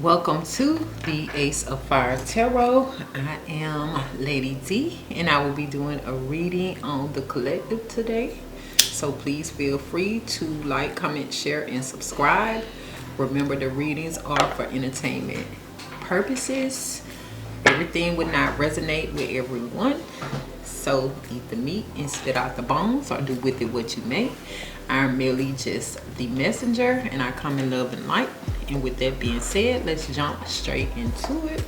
Welcome to the Ace of Fire Tarot. I am Lady D and I will be doing a reading on the collective today. So please feel free to like, comment, share, and subscribe. Remember, the readings are for entertainment purposes. Everything would not resonate with everyone. So eat the meat and spit out the bones, or do with it what you may. I'm merely just the messenger and I come in love and light. And with that being said, let's jump straight into it.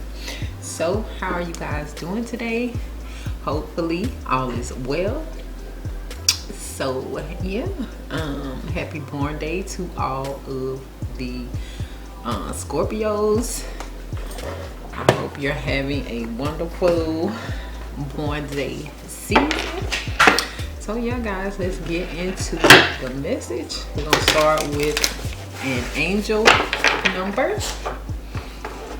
So how are you guys doing today? Hopefully all is well. So yeah, happy born day to all of the Scorpios. I hope you're having a wonderful born day season. So yeah guys, let's get into the message. We're gonna start with an angel number.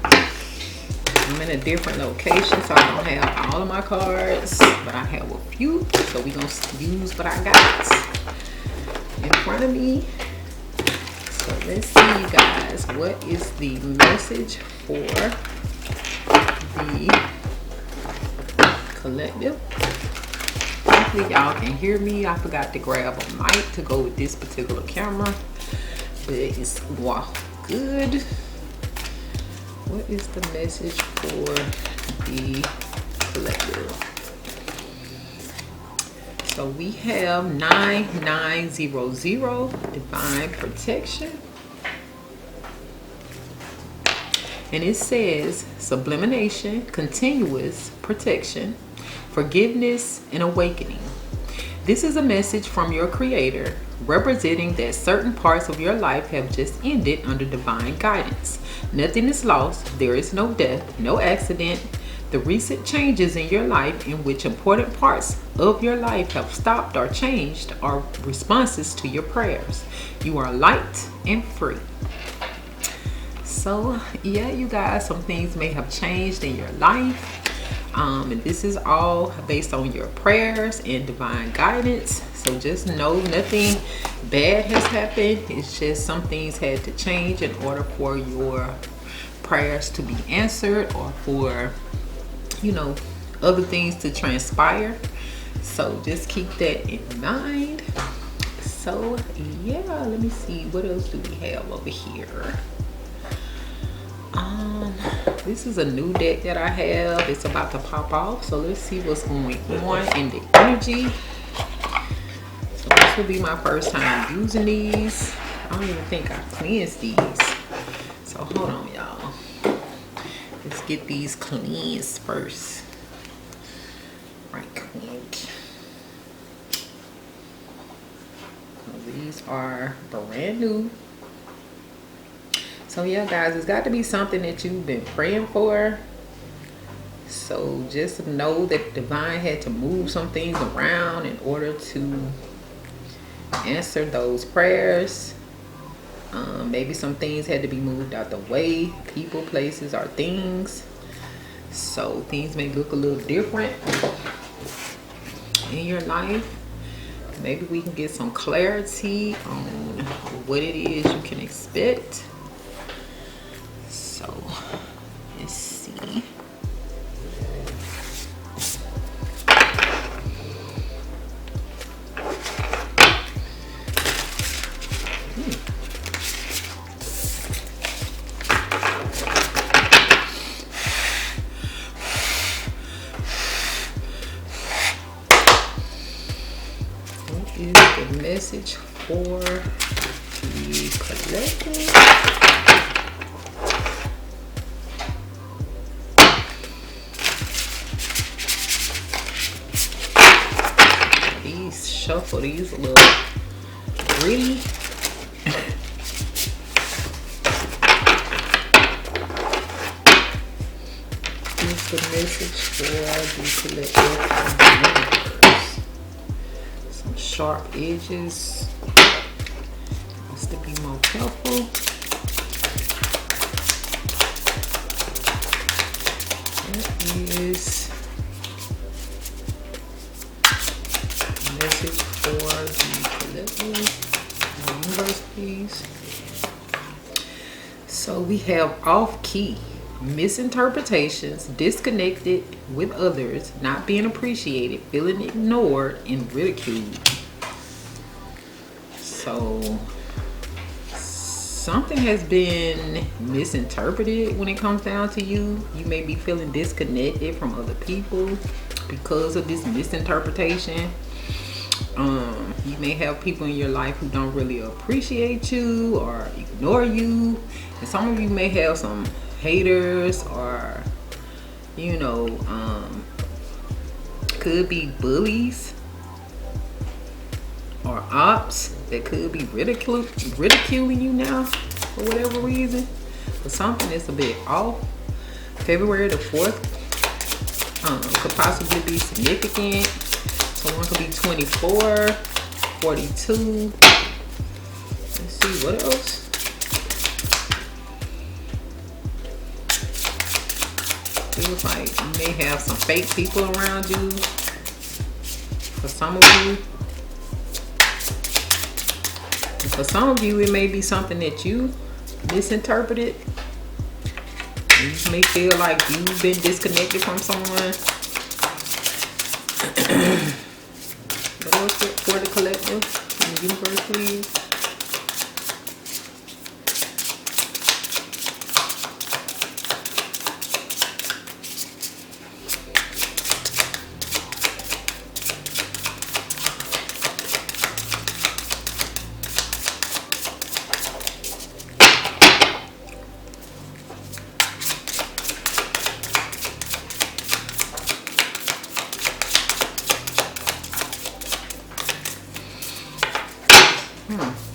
I'm in a different location, so I don't have all of my cards, but I have a few. So we're gonna use what I got in front of me. So let's see, you guys, what is the message for the collective? Hopefully y'all can hear me. I forgot to grab a mic to go with this particular camera, but it's wow good. What is the message for the collective? So we have 9900, divine protection. And it says sublimination, continuous protection, forgiveness, and awakening. This is a message from your creator representing that certain parts of your life have just ended under divine guidance. Nothing is lost. There is no death, no accident. The recent changes in your life in which important parts of your life have stopped or changed are responses to your prayers. You are light and free. So yeah, you guys, some things may have changed in your life. And this is all based on your prayers and divine guidance. So just know nothing bad has happened. It's just some things had to change in order for your prayers to be answered, or for, you know, other things to transpire. So just keep that in mind. So yeah, let me see, what else do we have over here? This is a new deck that I have. It's about to pop off, so let's see what's going on in the energy. So this will be my first time using these. I don't even think I cleansed these, so hold on y'all, let's get these cleansed first. Right quick. So these are brand new. So yeah guys, it's got to be something that you've been praying for. So just know that divine had to move some things around in order to answer those prayers. Maybe some things had to be moved out the way, people, places, or things. So things may look a little different in your life. Maybe we can get some clarity on what it is you can expect. So let's see. What is the message for the collective? Shuffle these a little gritty. Here's the message for the collective. Some sharp edges. Has to be more careful. That is message for the collective. Universe, please. So we have off key, misinterpretations, disconnected with others, not being appreciated, feeling ignored, and ridiculed. So something has been misinterpreted when it comes down to you. You may be feeling disconnected from other people because of this misinterpretation. You may have people in your life who don't really appreciate you or ignore you, and some of you may have some haters, or could be bullies or ops that could be ridiculing you now for whatever reason. But something is a bit off. February the 4th could possibly be significant. Someone could be 24, 42. Let's see what else. Feels like you may have some fake people around you. For some of you. And for some of you, it may be something that you misinterpreted. You may feel like you've been disconnected from someone. What else for the collective in the universe, please?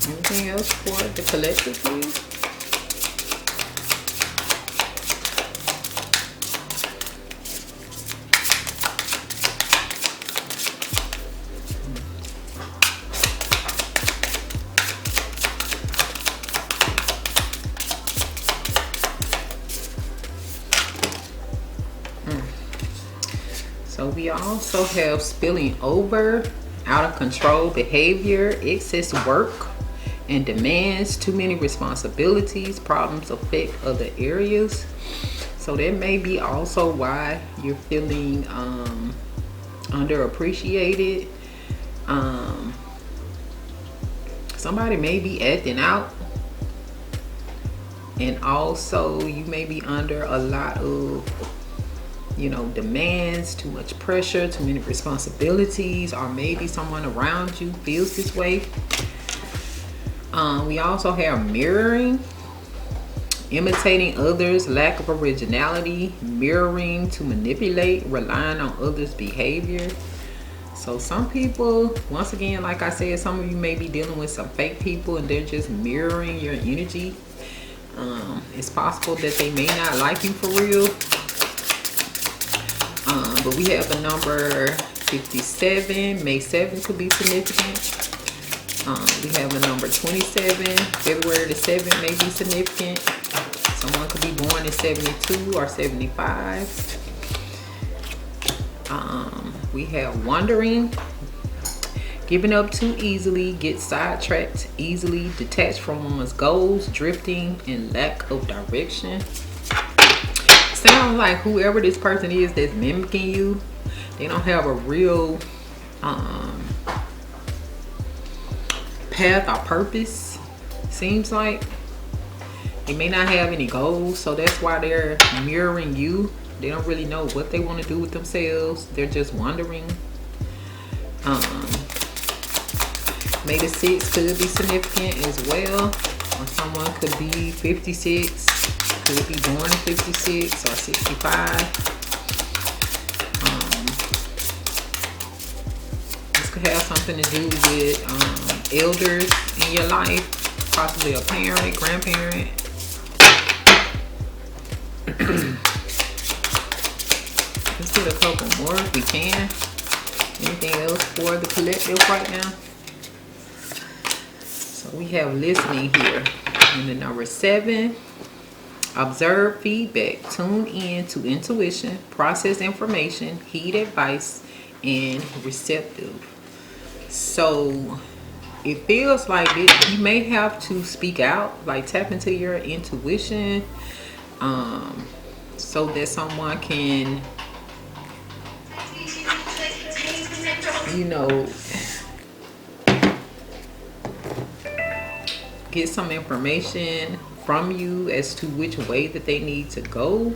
Anything else for the collective, please? So we also have spilling over, out of control behavior, excess work and demands, too many responsibilities, problems affect other areas. So that may be also why you're feeling underappreciated. Somebody may be acting out, and also you may be under a lot of demands, too much pressure, too many responsibilities, or maybe someone around you feels this way. We also have mirroring, imitating others, lack of originality, mirroring to manipulate, relying on others' behavior. So some people, once again, like I said, some of you may be dealing with some fake people and they're just mirroring your energy. It's possible that they may not like you for real. But we have the number 57, May 7th could be significant. We have the number 27, February the 7th may be significant. Someone could be born in 72 or 75. We have wandering, giving up too easily, get sidetracked easily, detached from one's goals, drifting, and lack of direction. Sounds like whoever this person is that's mimicking you, they don't have a real path or purpose. Seems like they may not have any goals, so that's why they're mirroring you. They don't really know what they want to do with themselves. They're just wondering. May the 6th could be significant as well, or someone could be 56, could be born in 56 or 65. This could have something to do with elders in your life, possibly a parent, grandparent. Let's get a couple more if we can. Anything else for the collective right now? So we have listening here. And the number 7, observe feedback, tune in to intuition, process information, heed advice, and receptive. So it feels like you may have to speak out, like tap into your intuition, so that someone can, you know, get some information from you as to which way that they need to go.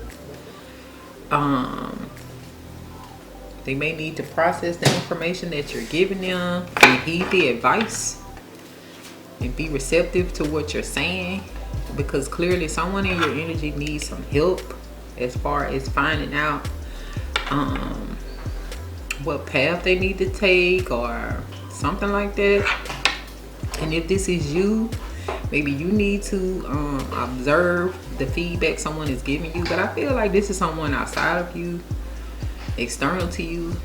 They may need to process the information that you're giving them and heed the advice and be receptive to what you're saying, because clearly someone in your energy needs some help as far as finding out what path they need to take or something like that. And if this is you, maybe you need to observe the feedback someone is giving you. But I feel like this is someone outside of you, external to you.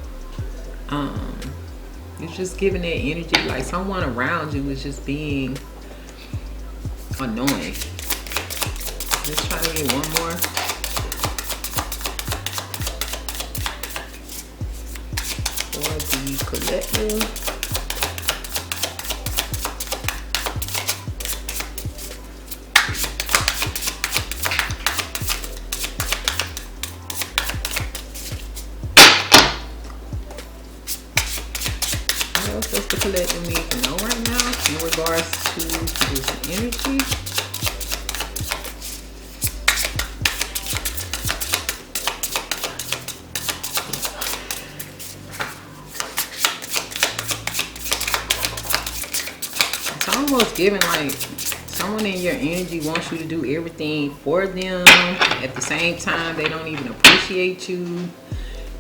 It's just giving that energy like someone around you is just being annoying. Let's try to get one more. For the collective. What else does the collective need to know right now in regards to this energy? It's almost giving like someone in your energy wants you to do everything for them. At the same time, they don't even appreciate you.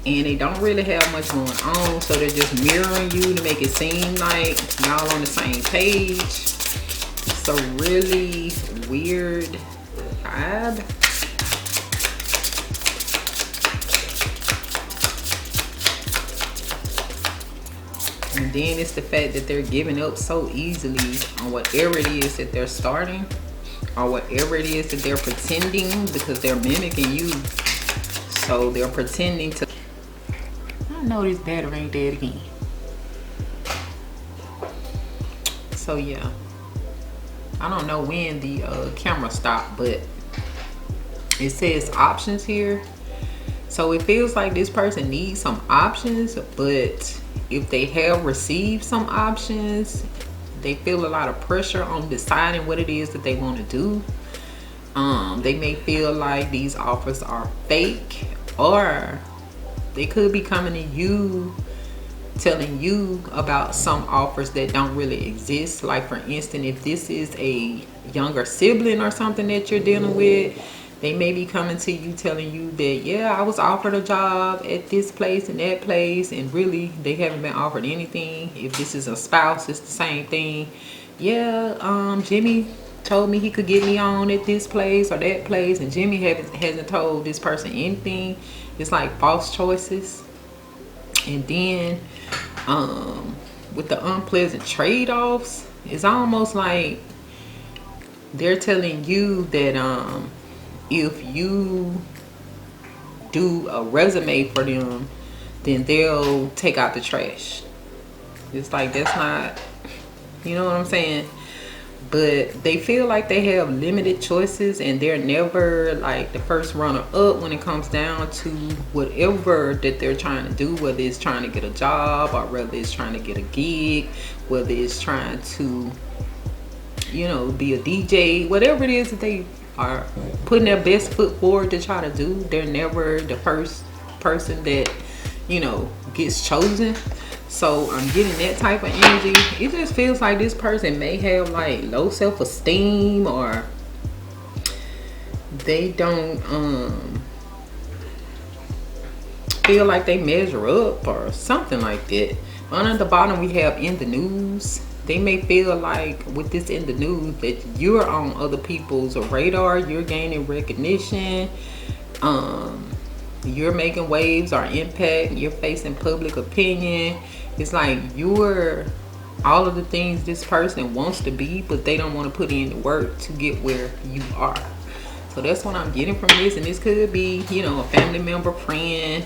And they don't really have much going on, so they're just mirroring you to make it seem like y'all on the same page. It's a really weird vibe. And then it's the fact that they're giving up so easily on whatever it is that they're starting, or whatever it is that they're pretending, because they're mimicking you. So they're pretending to. I know this battery ain't dead again. So yeah, I don't know when the camera stopped, but it says options here. So it feels like this person needs some options, but if they have received some options, they feel a lot of pressure on deciding what it is that they want to do. They may feel like these offers are fake, or they could be coming to you, telling you about some offers that don't really exist. Like for instance, if this is a younger sibling or something that you're dealing with, they may be coming to you telling you that, yeah, I was offered a job at this place and that place, and really they haven't been offered anything. If this is a spouse, it's the same thing. Yeah, Jimmy told me he could get me on at this place or that place, and Jimmy hasn't told this person anything. It's like false choices. And then with the unpleasant trade-offs, it's almost like they're telling you that if you do a resume for them, then they'll take out the trash. It's like, that's not, you know what I'm saying? But they feel like they have limited choices, and they're never like the first runner up when it comes down to whatever that they're trying to do, whether it's trying to get a job, or whether it's trying to get a gig, whether it's trying to, you know, be a DJ, whatever it is that they are putting their best foot forward to try to do. They're never the first person that, you know, gets chosen. So I'm getting that type of energy. It just feels like this person may have like low self-esteem, or they don't feel like they measure up or something like that. On at the bottom we have in the news. They may feel like with this in the news that you're on other people's radar, you're gaining recognition, you're making waves or impact, you're facing public opinion. It's like you're all of the things this person wants to be, but they don't want to put in the work to get where you are. So that's what I'm getting from this. And this could be, you know, a family member, friend,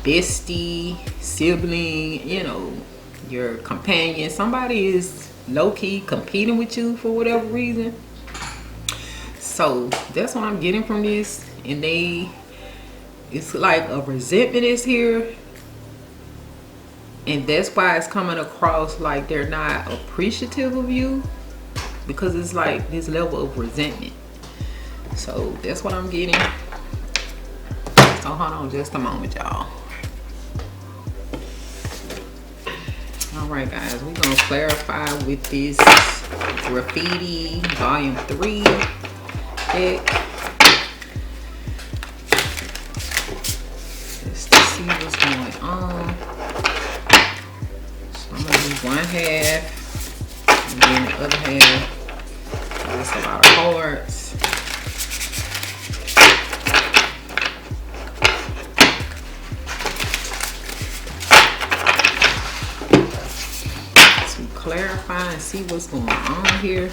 bestie, sibling, you know, your companion. Somebody is low-key competing with you for whatever reason. So that's what I'm getting from this. And it's like a resentment is here, and that's why it's coming across like they're not appreciative of you, because it's like this level of resentment. So that's what I'm getting. So hold on just a moment, y'all. All right, guys, we're gonna clarify with this Graffiti Volume 3 deck. Just to see what's going on. So I'm gonna do one half, and then the other half. That's a lot of cards. Clarify and see what's going on here.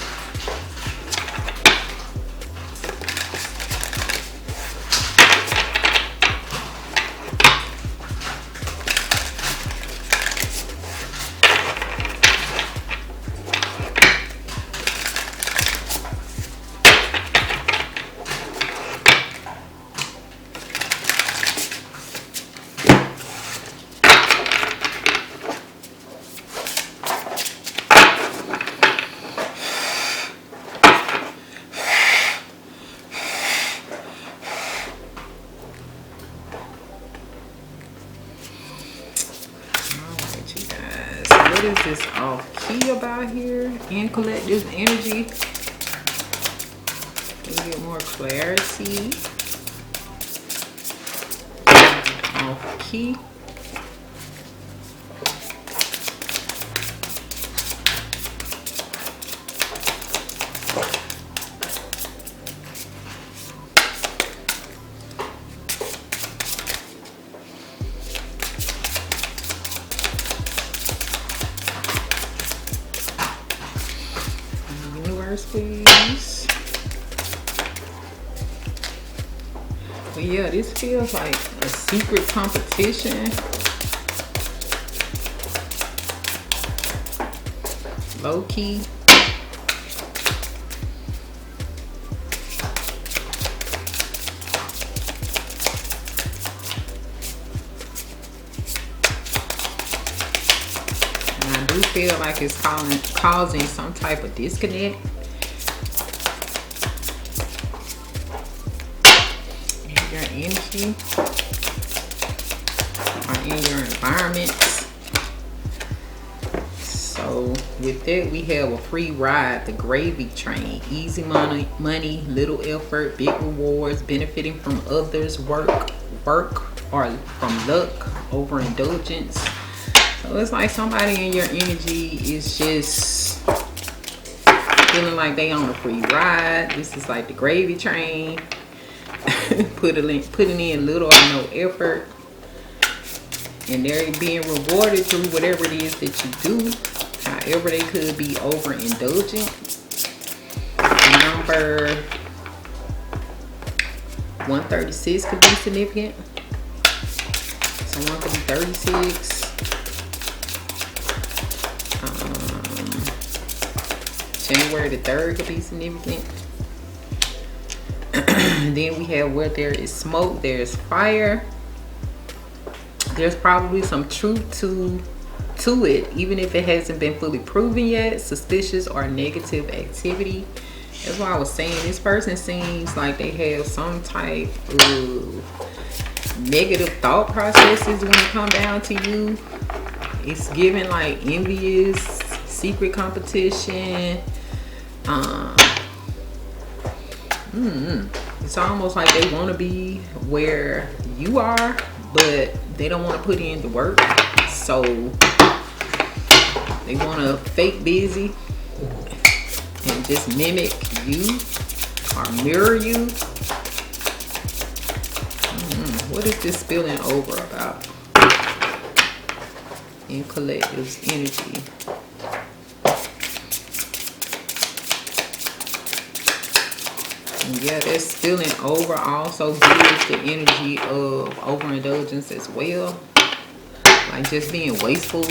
What is this off key about here in collective energy? Can we get more clarity? Off key. Please. But yeah, this feels like a secret competition. Low key. And I do feel like it's causing some type of disconnect. Energy or in your environment. So with that, we have a free ride, the gravy train. Easy money, little effort, big rewards, benefiting from others' work or from luck, overindulgence. So it's like somebody in your energy is just feeling like they on a free ride. This is like the gravy train. Putting in little or no effort, and they're being rewarded through whatever it is that you do. However, they could be overindulgent. Number 136 could be significant. Someone could be 36. January the 3rd could be significant. Then we have where there is smoke, there's fire. There's probably some truth to it, even if it hasn't been fully proven yet. Suspicious or negative activity. That's why I was saying this person seems like they have some type of negative thought processes when it comes down to you. It's giving like envious, secret competition. It's almost like they want to be where you are, but they don't want to put in the work. So they want to fake busy and just mimic you or mirror you. What is this spilling over about in collective's energy? Yeah, that spilling over also gives the energy of overindulgence as well. Like just being wasteful.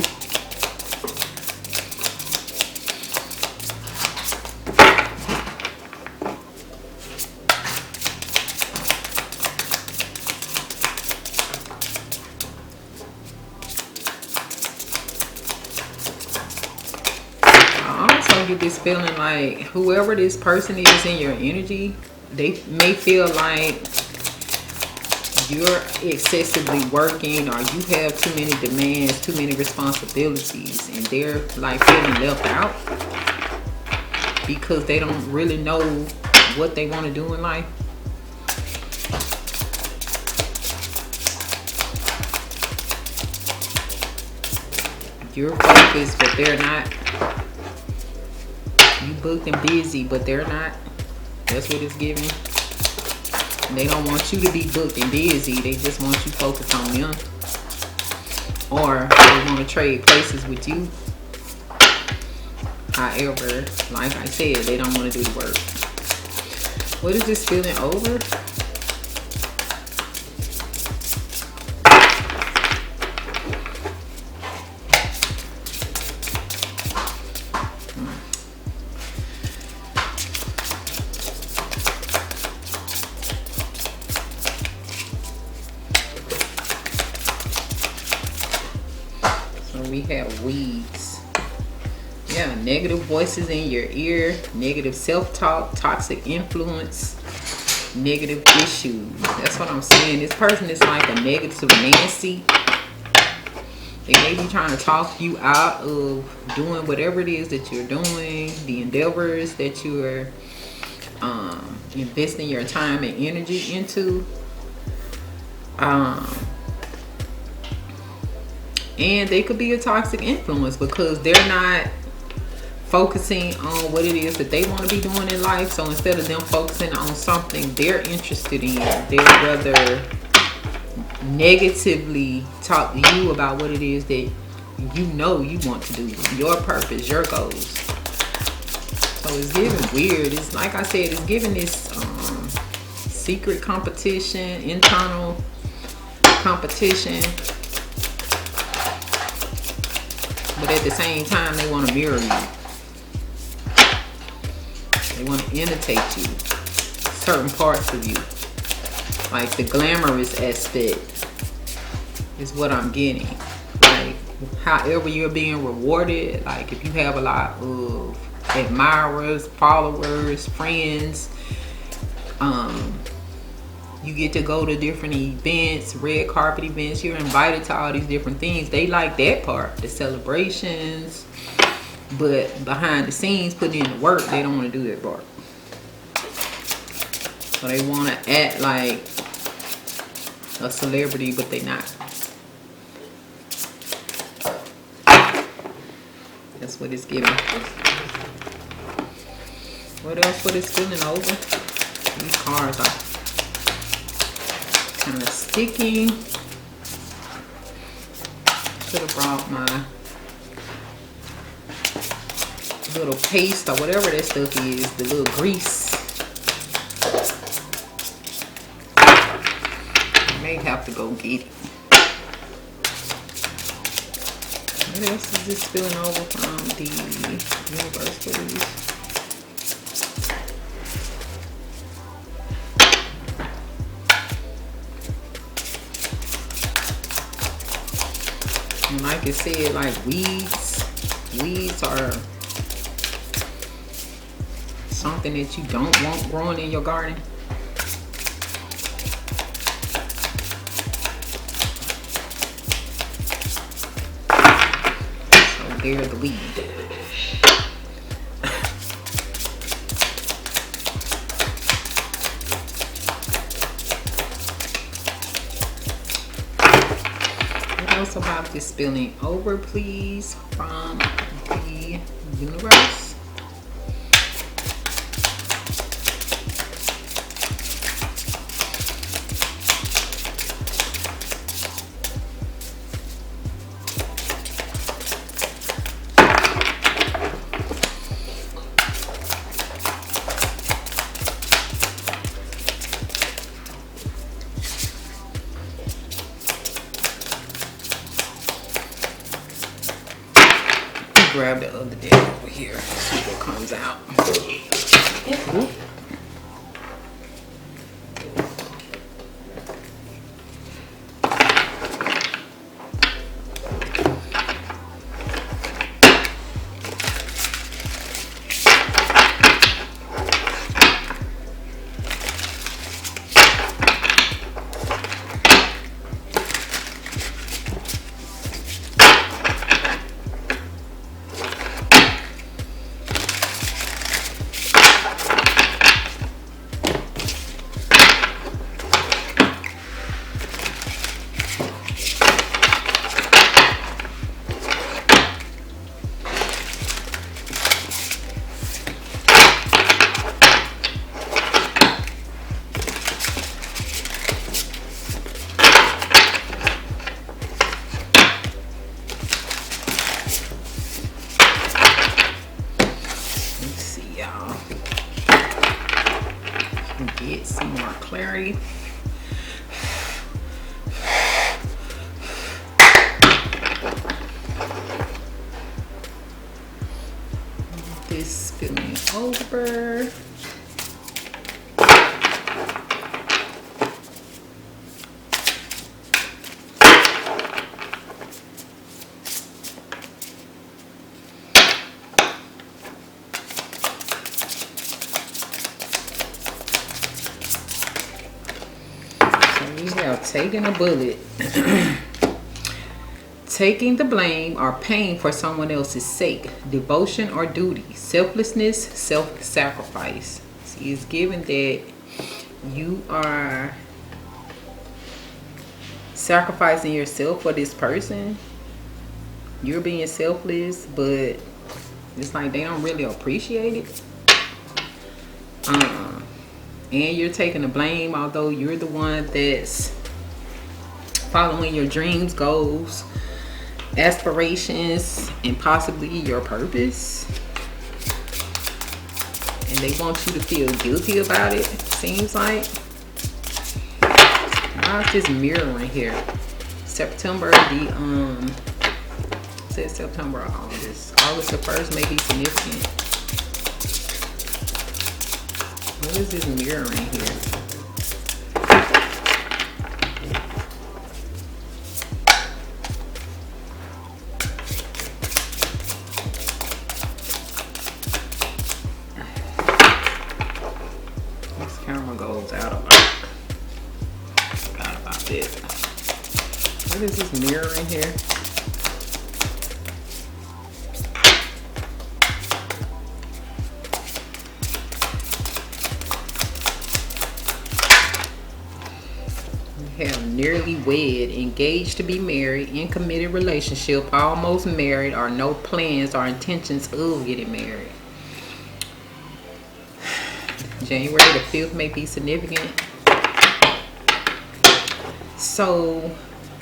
feeling like whoever this person is in your energy, they may feel like you're excessively working, or you have too many demands, too many responsibilities, and they're like feeling left out because they don't really know what they want to do in life. You're focused, but they're not. You booked and busy, but they're not. That's what it's giving. They don't want you to be booked and busy. They just want you focused on them. Or they want to trade places with you. However, like I said, they don't want to do the work. What is this feeling over? We have weeds. Yeah, negative voices in your ear, negative self-talk, toxic influence, negative issues. That's what I'm saying. This person is like a negative Nancy. They may be trying to talk you out of doing whatever it is that you're doing, the endeavors that you are investing your time and energy into. And they could be a toxic influence because they're not focusing on what it is that they want to be doing in life. So instead of them focusing on something they're interested in, they'd rather negatively talk to you about what it is that you know you want to do, your purpose, your goals. So it's giving weird. It's like I said, it's giving this secret competition, internal competition. But at the same time, they want to mirror you. They want to imitate you. Certain parts of you. Like the glamorous aspect is what I'm getting. Like, however you're being rewarded. Like, if you have a lot of admirers, followers, friends, you get to go to different events, red carpet events. You're invited to all these different things. They like that part, the celebrations. But behind the scenes, putting in the work, they don't want to do that part. So they want to act like a celebrity, but they not. That's what it's giving. What else? What is feeling over? These cards are kind of sticky. Should have brought my little paste or whatever that stuff is, the little grease. I may have to go get it. What else is this spilling over from the universe, please? And like I said, like weeds are something that you don't want growing in your garden. So they're the weed. About this spilling over, please, from the universe. Grab the other deck over here, see what comes out. Ooh. and get some more clarity. This spilling over. Taking a bullet, taking the blame or pain for someone else's sake, devotion or duty, selflessness, self-sacrifice. See, it's given that you are sacrificing yourself for this person. You're being selfless, but it's like they don't really appreciate it. And you're taking the blame, although you're the one that's following your dreams, goals, aspirations, and possibly your purpose. And they want you to feel guilty about it, seems like. How's this mirroring here? September the it says September or August. August the 1st may be significant. What is this mirroring here? What is this mirror in here? We have nearly wed, engaged to be married, in committed relationship, almost married, or no plans or intentions of getting married. January the 5th may be significant. So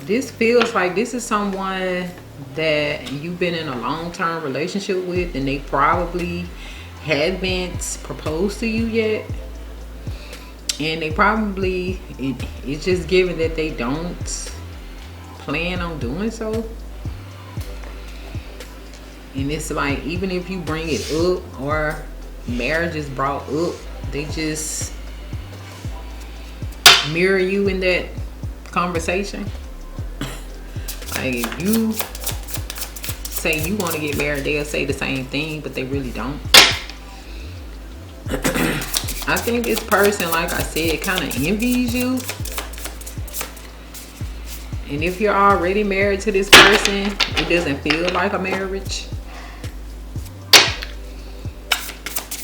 this feels like this is someone that you've been in a long-term relationship with, and they probably haven't proposed to you yet. And they probably, it's just given that they don't plan on doing so. And it's like, even if you bring it up or marriage is brought up, they just mirror you in that conversation. Like, if you say you want to get married, they'll say the same thing, but they really don't. I think this person, like I said, kind of envies you. And if you're already married to this person, it doesn't feel like a marriage,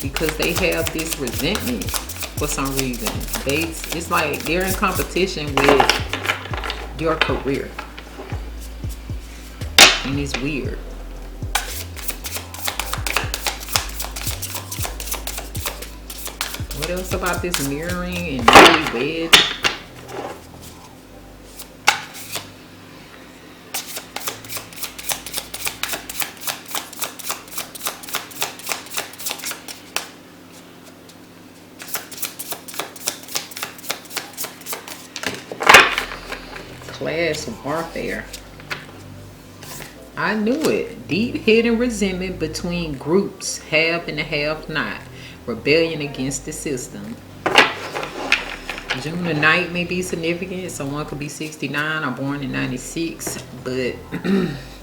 because they have this resentment for some reason. It's like they're in competition with your career, and it's weird. What else about this mirroring and newlywed? Class warfare. I knew it. Deep hidden resentment between groups, have and have not. Rebellion against the system. June the 9th may be significant. Someone could be 69 or born in 96. But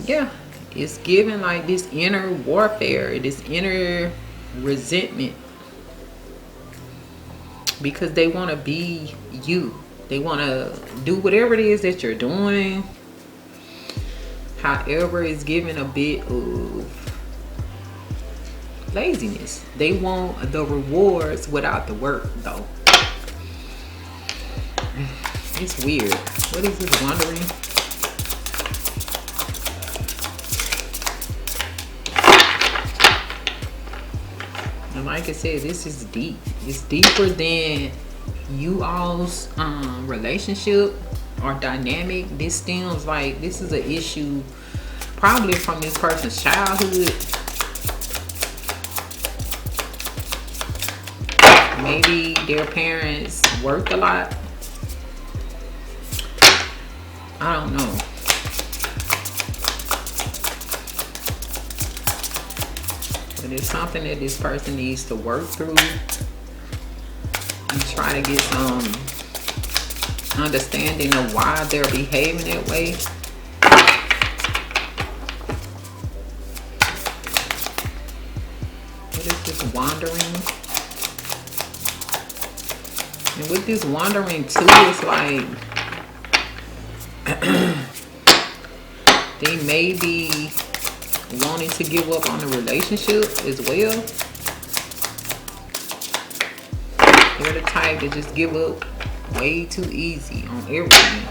yeah, it's given like this inner warfare, this inner resentment, because they want to be you. They want to do whatever it is that you're doing. However, it's given a bit of laziness. They want the rewards without the work, though. It's weird. What is this wondering? And like I said, this is deep. It's deeper than you all's relationship or dynamic. This stems like, this is an issue probably from this person's childhood. Maybe their parents worked a lot. I don't know. But it's something that this person needs to work through and try to get some understanding of why they're behaving that way. What is this wandering? And with this wandering too, it's like they may be wanting to give up on the relationship as well. They're the type to just give up way too easy on everything.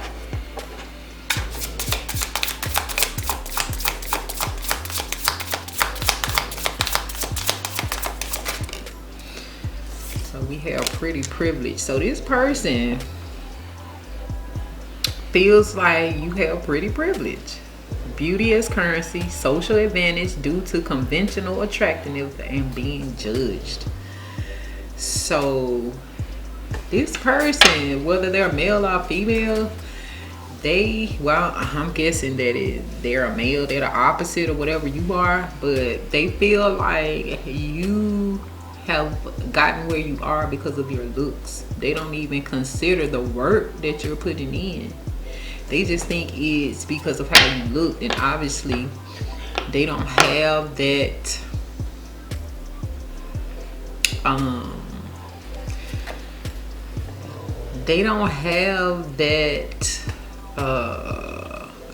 So we have pretty privilege. So this person feels like you have pretty privilege. Beauty as currency, social advantage due to conventional attractiveness and being judged. So this person, whether they're male or female, I'm guessing that they're a male, they're the opposite or whatever you are, but they feel like you have gotten where you are because of your looks. They don't even consider the work that you're putting in. They just think it's because of how you look, and obviously they don't have that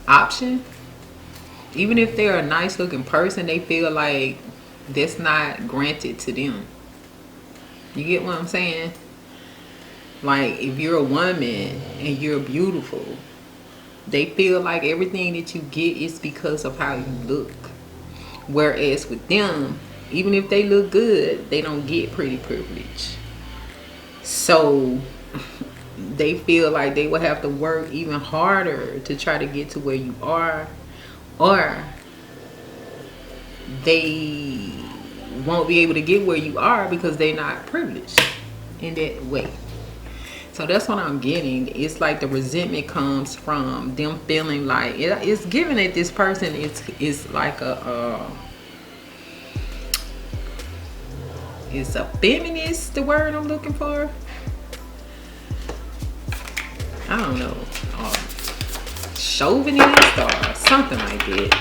option. Even if they're a nice looking person, they feel like that's not granted to them. You get what I'm saying? Like, if you're a woman and you're beautiful, they feel like everything that you get is because of how you look. Whereas with them, even if they look good, they don't get pretty privilege. So they feel like they will have to work even harder to try to get to where you are, or they won't be able to get where you are because they're not privileged in that way. So that's what I'm getting. It's like the resentment comes from them feeling like it's given that this person is like it's a feminist, the word I'm looking for. I don't know, chauvinist or something like that.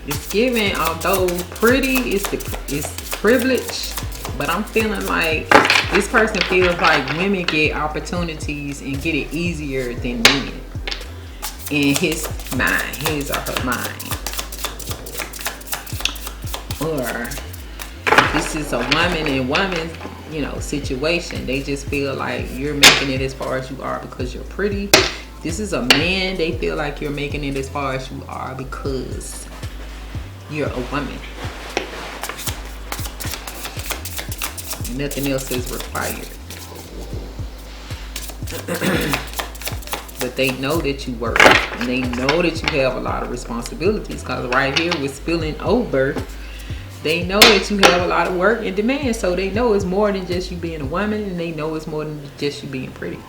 It's given, although pretty is privilege, but I'm feeling like this person feels like women get opportunities and get it easier than men in his mind, his or her mind. Or this is a woman and woman, situation. They just feel like you're making it as far as you are because you're pretty. This is a man. They feel like you're making it as far as you are because you're a woman. Nothing else is required. But they know that you work, and they know that you have a lot of responsibilities, because right here with spilling over, they know that you have a lot of work and demand. So they know it's more than just you being a woman, and they know it's more than just you being pretty.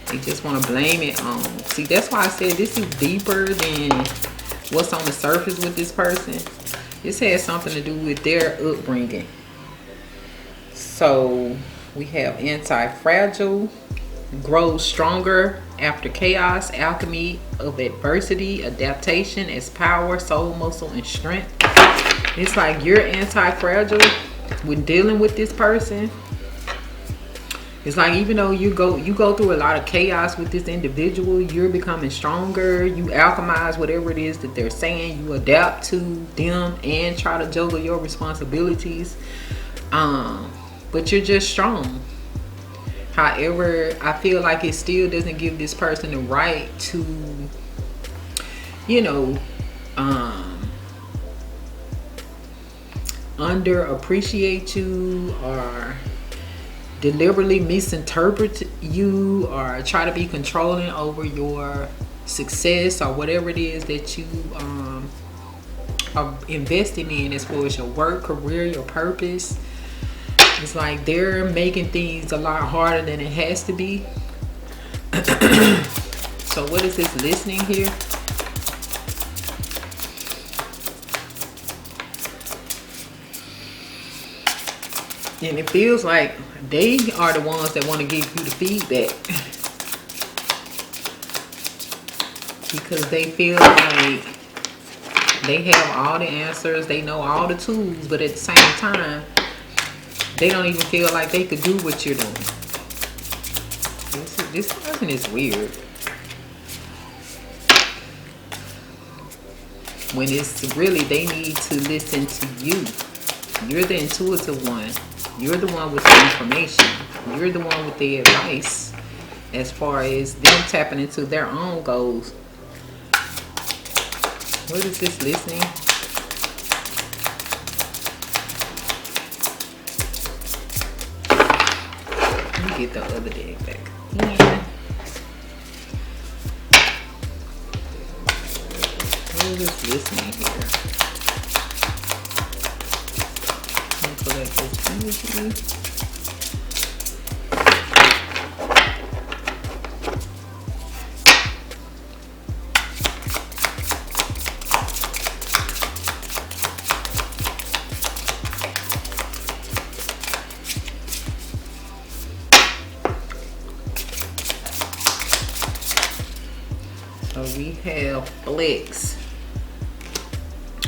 They just want to blame it on. See, that's why I said this is deeper than what's on the surface with this person. This has something to do with their upbringing. So we have anti-fragile, grows stronger after chaos, alchemy of adversity, adaptation as power, soul, muscle, and strength. It's like you're anti-fragile when dealing with this person. It's like even though you go through a lot of chaos with this individual, you're becoming stronger. You alchemize whatever it is that they're saying. You adapt to them and try to juggle your responsibilities. But you're just strong. However, I feel like it still doesn't give this person the right to, underappreciate you or deliberately misinterpret you or try to be controlling over your success or whatever it is that you are investing in as far as your work, career, your purpose. It's like they're making things a lot harder than it has to be. So what is this listening here? And it feels like they are the ones that want to give you the feedback. Because they feel like they have all the answers, they know all the tools, but at the same time, they don't even feel like they could do what you're doing. This person is weird. When it's really, they need to listen to you. You're the intuitive one. You're the one with the information. You're the one with the advice as far as them tapping into their own goals. What is this listening? Let me get the other deck back. Yeah. What is this listening here? Collect this energy. So we have flex,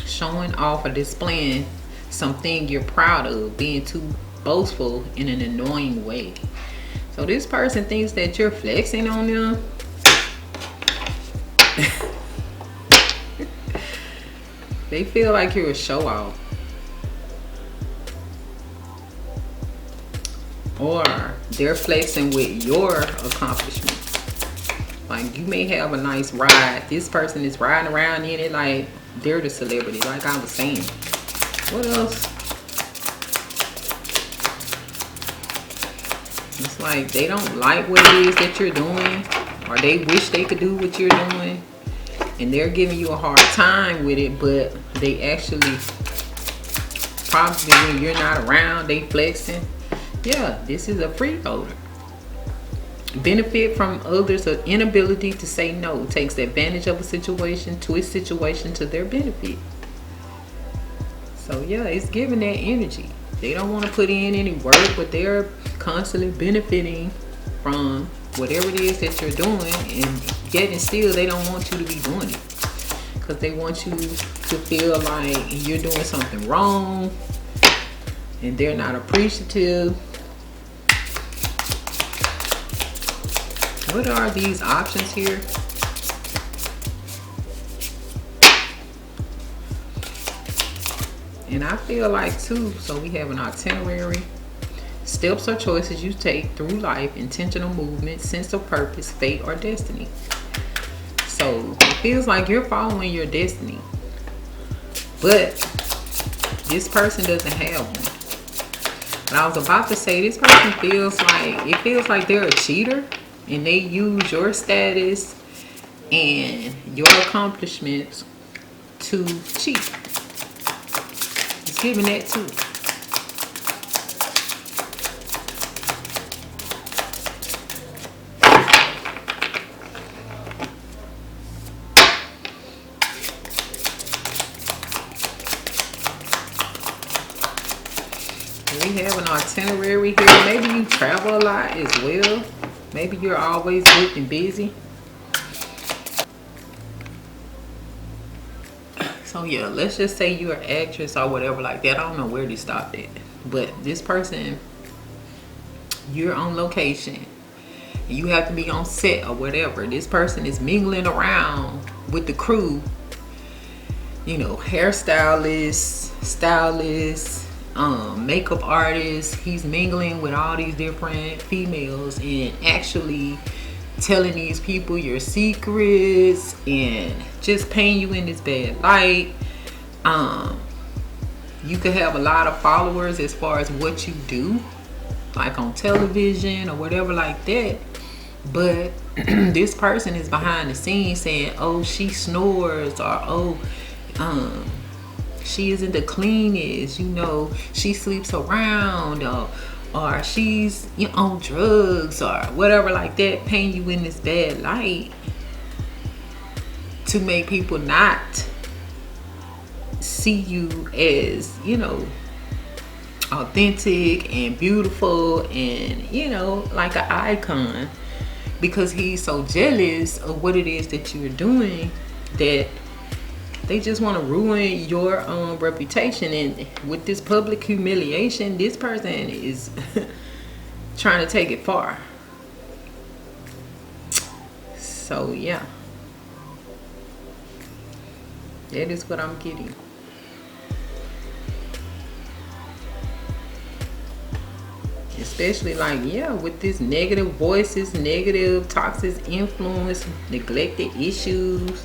showing off or displaying something you're proud of, being too boastful in an annoying way. So this person thinks that you're flexing on them. They feel like you're a show off. Or they're flexing with your accomplishments. Like you may have a nice ride. This person is riding around in it like they're the celebrity, like I was saying. What else? It's like they don't like what it is that you're doing, or they wish they could do what you're doing, and they're giving you a hard time with it, but they actually, probably when you're not around, they flexing. Yeah, this is a freeloader. Benefit from others' inability to say no. Takes advantage of a situation, twist situation to their benefit. So yeah, it's giving that energy. They don't want to put in any work, but they're constantly benefiting from whatever it is that you're doing, and yet and still they don't want you to be doing it. Because they want you to feel like you're doing something wrong, and they're not appreciative. What are these options here? And I feel like too, so we have an itinerary, steps or choices you take through life, intentional movement, sense of purpose, fate, or destiny. So it feels like you're following your destiny, but this person doesn't have one. But I was about to say, this person feels like they're a cheater, and they use your status and your accomplishments to cheat. It's giving that too. We have an itinerary here. Maybe you travel a lot as well. Maybe you're always booked and busy. So yeah, let's just say you're an actress or whatever like that. I don't know where they stopped at. But this person, you're on location. You have to be on set or whatever. This person is mingling around with the crew. You know, hairstylists, stylists, makeup artists. He's mingling with all these different females and actually telling these people your secrets and just painting you in this bad light. You could have a lot of followers as far as what you do, like on television or whatever like that, but this person is behind the scenes saying, oh, she snores, or oh, she isn't the cleanest, you know, she sleeps around, or she's, you know, on drugs or whatever like that, paint you in this bad light to make people not see you as, you know, authentic and beautiful and, you know, like an icon, because he's so jealous of what it is that you're doing that they just want to ruin your reputation. And with this public humiliation, this person is trying to take it far. So yeah, that is what I'm getting. Especially like, yeah, with this negative voices, negative toxic influence, neglected issues.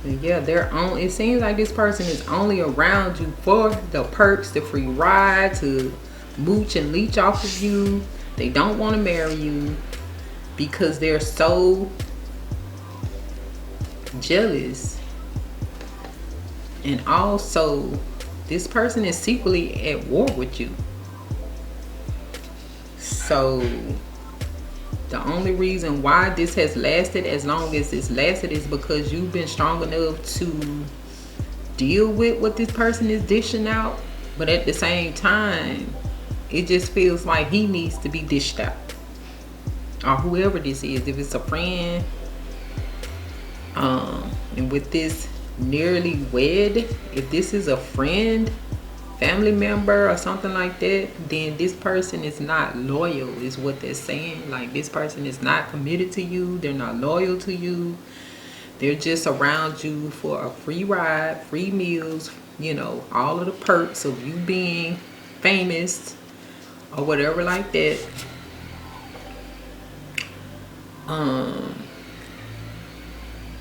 Yeah, it seems like this person is only around you for the perks, the free ride, to mooch and leech off of you. They don't want to marry you because they're so jealous. And also, this person is secretly at war with you. So the only reason why this has lasted as long as it's lasted is because you've been strong enough to deal with what this person is dishing out. But at the same time, it just feels like he needs to be dished out. Or whoever this is, if it's a friend. And with this nearly wed, if this is a friend, family member or something like that, then this person is not loyal, is what they're saying. Like, this person is not committed to you, they're not loyal to you, they're just around you for a free ride, free meals, you know, all of the perks of you being famous or whatever like that.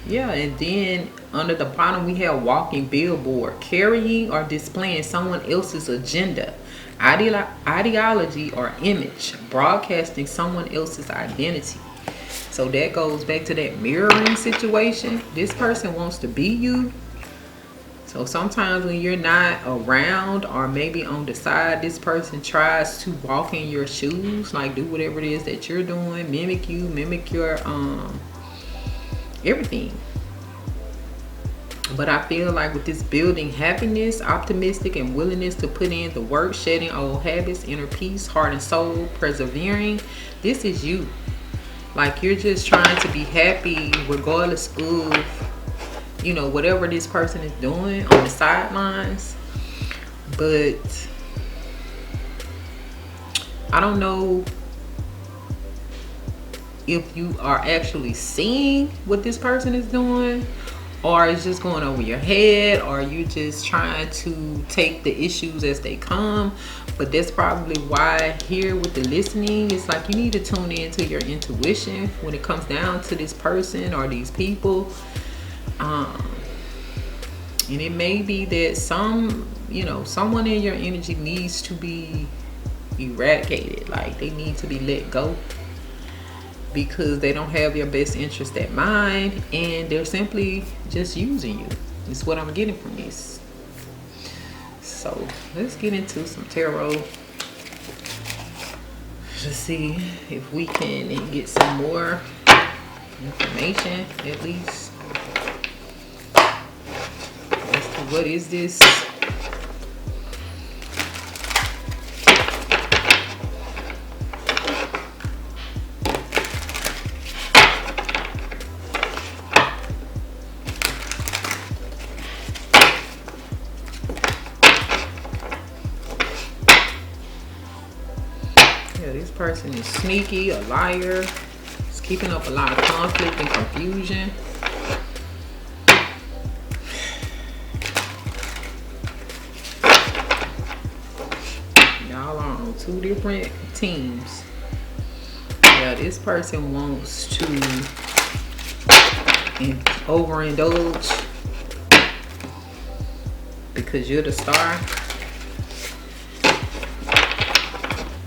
Yeah, and then under the bottom we have walking billboard, carrying or displaying someone else's agenda, ideology or image, broadcasting someone else's identity. So that goes back to that mirroring situation. This person wants to be you. So sometimes when you're not around or maybe on the side, this person tries to walk in your shoes, like do whatever it is that you're doing, mimic you, mimic your everything. But I feel like with this building happiness, optimistic, and willingness to put in the work, shedding old habits, inner peace, heart and soul, persevering, this is you. Like, you're just trying to be happy regardless of, you know, whatever this person is doing on the sidelines. But I don't know if you are actually seeing what this person is doing, or it's just going over your head, or you just trying to take the issues as they come. But that's probably why here with the listening, it's like you need to tune into your intuition when it comes down to this person or these people. And it may be that someone in your energy needs to be eradicated. Like, they need to be let go because they don't have your best interest at mind, and they're simply just using you. It's what I'm getting from this. So let's get into some tarot to see if we can get some more information, at least, as to what is this. This person is sneaky, a liar. It's keeping up a lot of conflict and confusion. Y'all are on two different teams. Yeah, this person wants to overindulge because you're the star.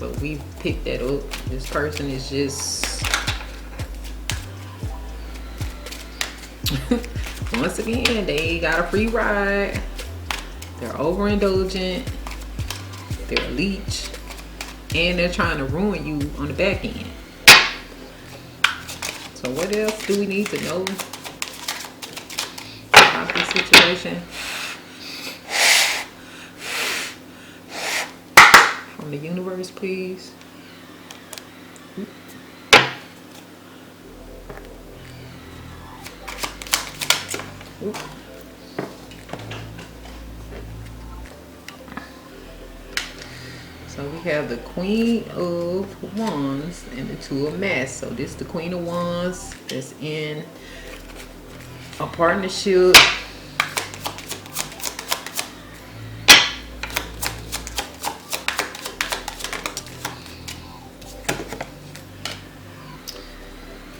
But we picked that up. This person is just Once again, they got a free ride. They're overindulgent. They're a leech. And they're trying to ruin you on the back end. So what else do we need to know about this situation? From the universe, please. Oop. So we have the Queen of Wands and the Two of Masks. So this is the Queen of Wands that's in a partnership.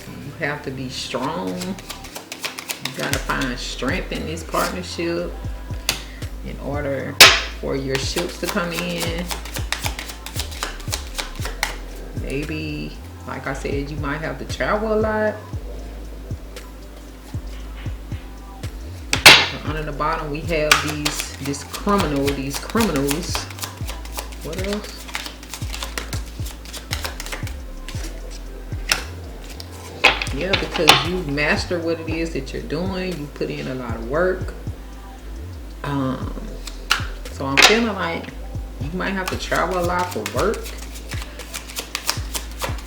You have to be strong. You gotta find strength in this partnership in order for your ships to come in. Maybe, like I said, you might have to travel a lot. And under the bottom, we have these criminals. What else? Yeah, because you master what it is that you're doing. You put in a lot of work. So I'm feeling like you might have to travel a lot for work.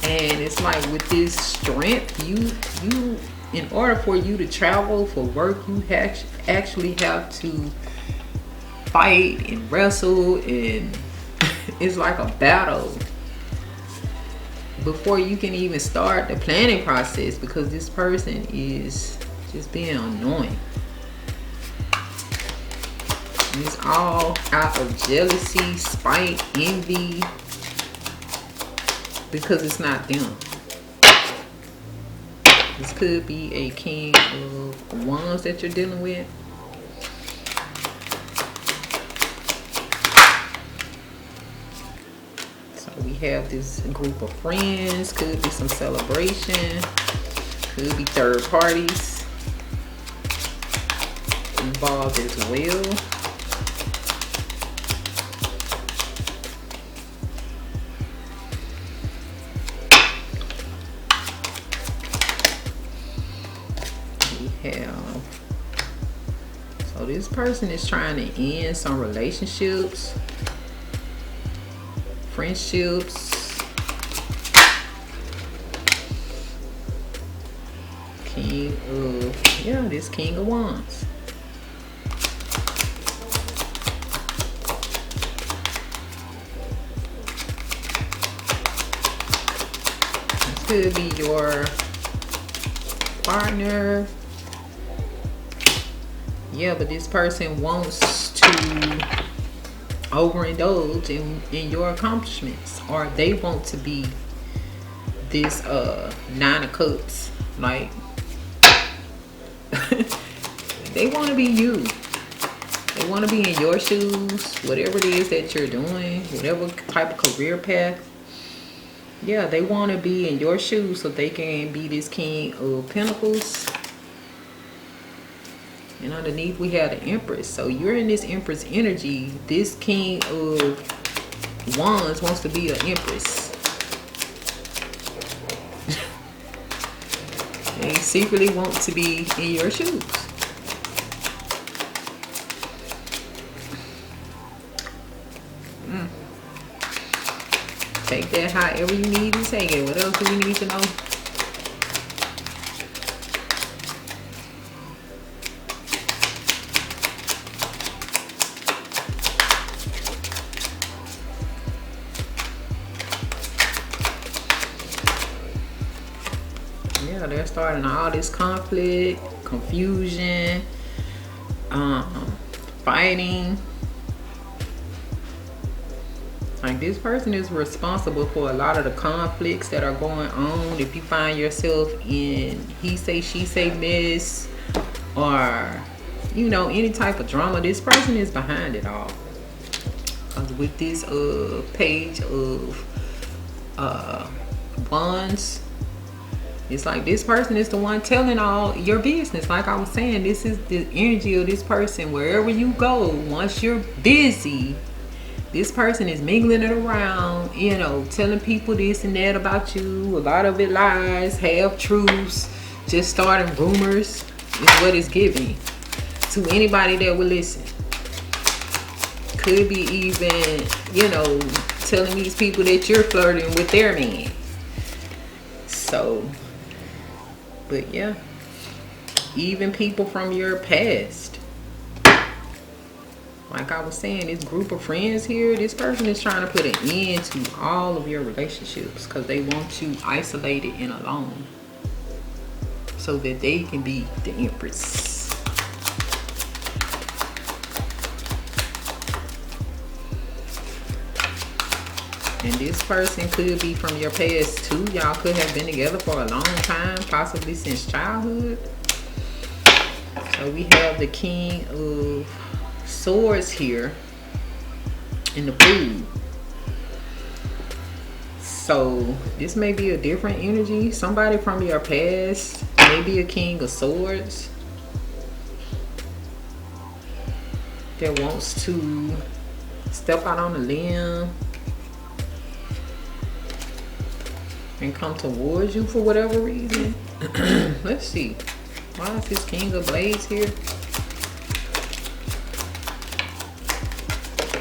And it's like with this strength, you in order for you to travel for work, you actually have to fight and wrestle, and it's like a battle before you can even start the planning process, because this person is just being annoying. And it's all out of jealousy, spite, envy, because it's not them. This could be a King of Wands that you're dealing with. So we have this group of friends. Could be some celebration. Could be third parties involved as well. So this person is trying to end some relationships, friendships. This King of Wands. This could be your partner. Yeah, but this person wants to overindulge in your accomplishments, or they want to be this Nine of Cups. Like they want to be you. They want to be in your shoes, whatever it is that you're doing, whatever type of career path. Yeah, they want to be in your shoes so they can be this King of Pentacles. And underneath we have the Empress. So you're in this Empress energy. This King of Wands wants to be an Empress. They secretly want to be in your shoes. Take that however you need to take it. What else do we need to know? Yeah, they're starting all this conflict, confusion, fighting. Like this person is responsible for a lot of the conflicts that are going on. If you find yourself in he say, she say mess, or you know, any type of drama, this person is behind it all. Because with this Page of Wands, It's like this person is the one telling all your business. Like I was saying, this is the energy of this person. Wherever you go, once you're busy, this person is mingling it around, you know, telling people this and that about you. A lot of it lies, half truths, just starting rumors is what it's giving to anybody that will listen. Could be even, you know, telling these people that you're flirting with their man. So, but yeah, even people from your past. Like I was saying, this group of friends here, this person is trying to put an end to all of your relationships because they want you isolated and alone so that they can be the empress. And this person could be from your past too. Y'all could have been together for a long time, possibly since childhood. So we have the King of Swords here in the food. So this may be a different energy. Somebody from your past, maybe a King of Swords, that wants to step out on a limb and come towards you for whatever reason. Let's see. Why is this King of Blades here?